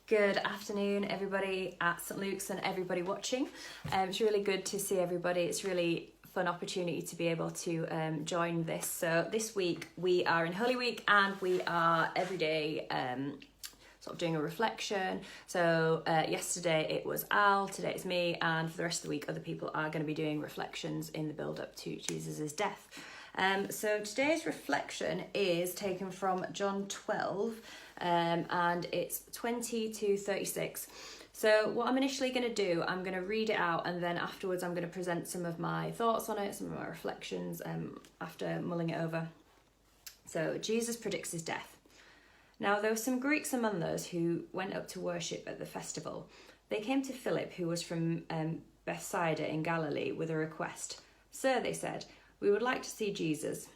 Good afternoon, everybody at St Luke's and everybody watching. It's really good to see everybody. It's really fun opportunity to be able to join this. So this week we are in Holy Week and we are every day sort of doing a reflection. So yesterday it was Al, today it's me, and for the rest of the week other people are going to be doing reflections in the build up to Jesus' death. So today's reflection is taken from John 12 and it's 20 to 36. So what I'm initially going to do, I'm going to read it out and then afterwards I'm going to present some of my thoughts on it, some of my reflections after mulling it over. So Jesus predicts his death. Now there were some Greeks among those who went up to worship at the festival. They came to Philip, who was from Bethsaida in Galilee, with a request. "Sir," they said, "we would like to see Jesus."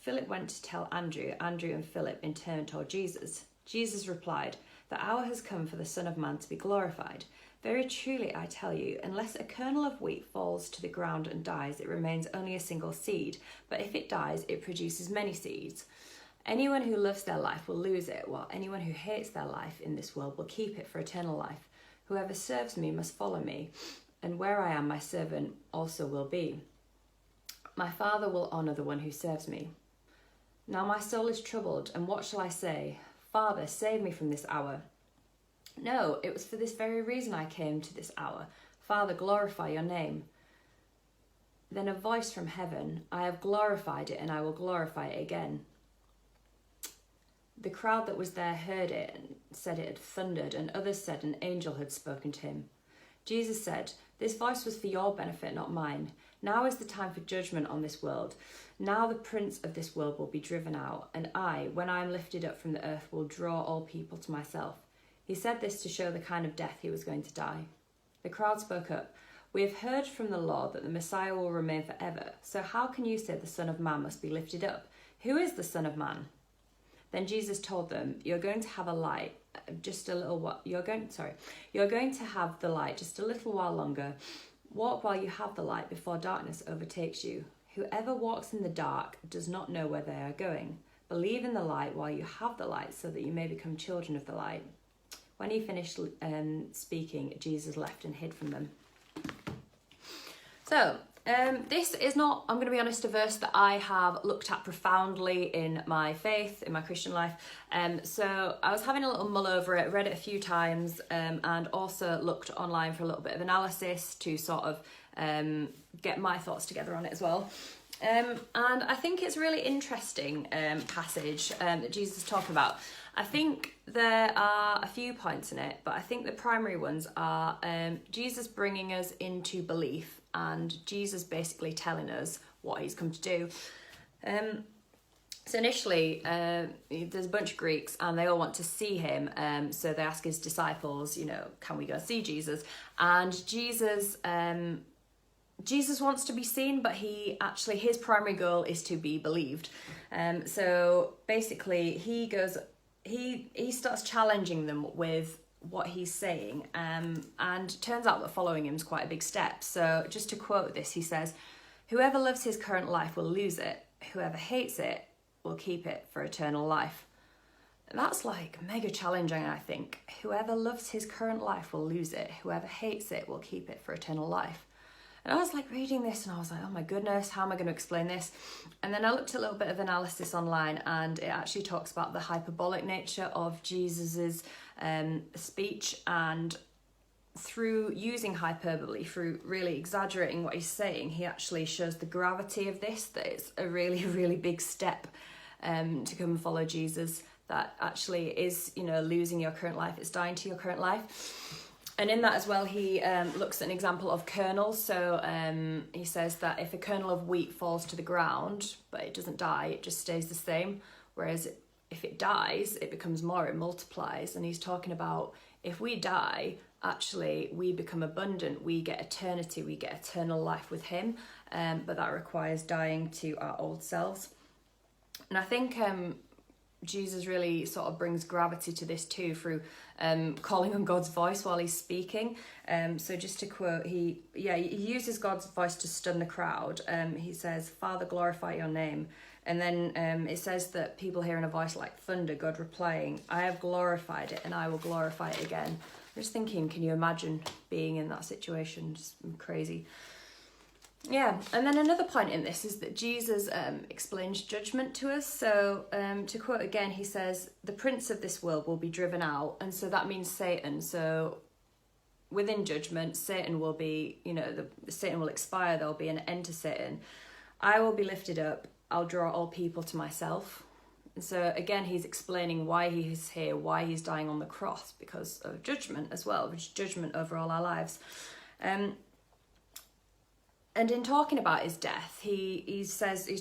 Philip went to tell Andrew. Andrew and Philip in turn told Jesus. Jesus replied, "The hour has come for the Son of Man to be glorified. Very truly I tell you, unless a kernel of wheat falls to the ground and dies, it remains only a single seed. But if it dies, it produces many seeds. Anyone who loves their life will lose it, while anyone who hates their life in this world will keep it for eternal life. Whoever serves me must follow me, and where I am, my servant also will be. My Father will honour the one who serves me. Now my soul is troubled, and what shall I say? Father, save me from this hour. No, it was for this very reason I came to this hour. Father, glorify your name." Then a voice from heaven, "I have glorified it, and I will glorify it again." The crowd that was there heard it and said it had thundered, and others said an angel had spoken to him. Jesus said, "This voice was for your benefit, not mine. Now is the time for judgment on this world. Now the prince of this world will be driven out, and I, when I am lifted up from the earth, will draw all people to myself." He said this to show the kind of death he was going to die. The crowd spoke up. "We have heard from the law that the Messiah will remain forever. So how can you say the Son of Man must be lifted up? Who is the Son of Man?" Then Jesus told them, "You're going to have a light just a little while. You're going to have the light just a little while longer. Walk while you have the light before darkness overtakes you. Whoever walks in the dark does not know where they are going. Believe in the light while you have the light, so that you may become children of the light." When he finished speaking, Jesus left and hid from them. So, this is not, I'm going to be honest, a verse that I have looked at profoundly in my faith, in my Christian life. So I was having a little mull over it, read it a few times, and also looked online for a little bit of analysis to sort of get my thoughts together on it as well. And I think it's a really interesting passage that Jesus is talking about. I think there are a few points in it, but I think the primary ones are Jesus bringing us into belief and Jesus basically telling us what he's come to do. So initially, there's a bunch of Greeks and they all want to see him. So they ask his disciples, can we go see Jesus? And Jesus wants to be seen, but his primary goal is to be believed. So basically he starts challenging them with what he's saying, and turns out that following him is quite a big step. So just to quote this, he says, "Whoever loves his current life will lose it. Whoever hates it will keep it for eternal life." That's like mega challenging, I think. Whoever loves his current life will lose it. Whoever hates it will keep it for eternal life. And I was like reading this and I was like, oh my goodness, how am I going to explain this? And then I looked at a little bit of analysis online and it actually talks about the hyperbolic nature of Jesus's speech, and through using hyperbole, through really exaggerating what he's saying, he actually shows the gravity of this, that it's a really, really big step to come and follow Jesus, that actually is, losing your current life, it's dying to your current life. And in that as well, he looks at an example of kernels. So he says that if a kernel of wheat falls to the ground, but it doesn't die, it just stays the same. Whereas if it dies, it becomes more, it multiplies. And he's talking about if we die, actually we become abundant, we get eternity, we get eternal life with him. But that requires dying to our old selves. And I think Jesus really sort of brings gravity to this too through calling on God's voice while he's speaking. So just to quote, he uses God's voice to stun the crowd. He says, "Father, glorify your name." And then it says that people hearing a voice like thunder, God replying, I have glorified it and I will glorify it again. I'm just thinking, can you imagine being in that situation? Just crazy. Yeah, and then another point in this is that Jesus explains judgment to us. So to quote again, he says, the prince of this world will be driven out. And so that means Satan. So within judgment, Satan will be, Satan will expire. There'll be an end to Satan. I will be lifted up. I'll draw all people to myself. And so again, he's explaining why he is here, why he's dying on the cross, because of judgment as well, which is judgment over all our lives. And in talking about his death, he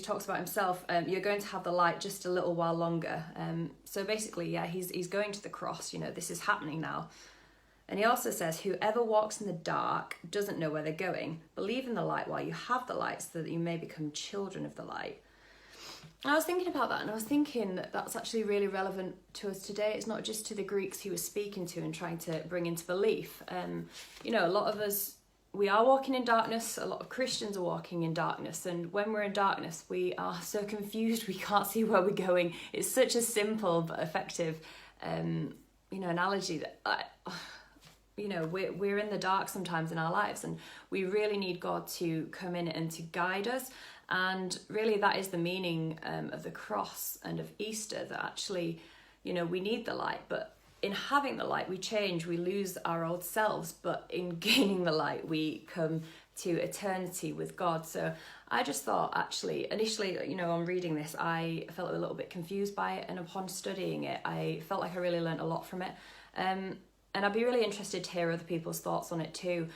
talks about himself, you're going to have the light just a little while longer. So basically, yeah, he's going to the cross, this is happening now. And he also says, whoever walks in the dark doesn't know where they're going. Believe in the light while you have the light so that you may become children of the light. And I was thinking about that, and I was thinking that that's actually really relevant to us today. It's not just to the Greeks he was speaking to and trying to bring into belief. A lot of us, we are walking in darkness. A lot of Christians are walking in darkness. And when we're in darkness, we are so confused. We can't see where we're going. It's such a simple but effective, analogy that, we're in the dark sometimes in our lives. And we really need God to come in and to guide us. And really that is the meaning of the cross and of Easter, that actually, we need the light. But in having the light, we change, we lose our old selves, but in gaining the light, we come to eternity with God. So I just thought, actually, initially, on reading this, I felt a little bit confused by it. And upon studying it, I felt like I really learned a lot from it. And I'd be really interested to hear other people's thoughts on it too.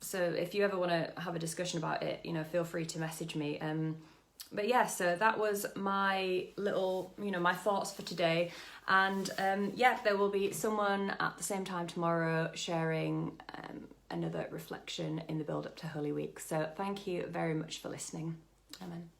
So if you ever want to have a discussion about it, feel free to message me. But yeah, so that was my little, my thoughts for today. And there will be someone at the same time tomorrow sharing another reflection in the build up to Holy Week. So thank you very much for listening. Amen.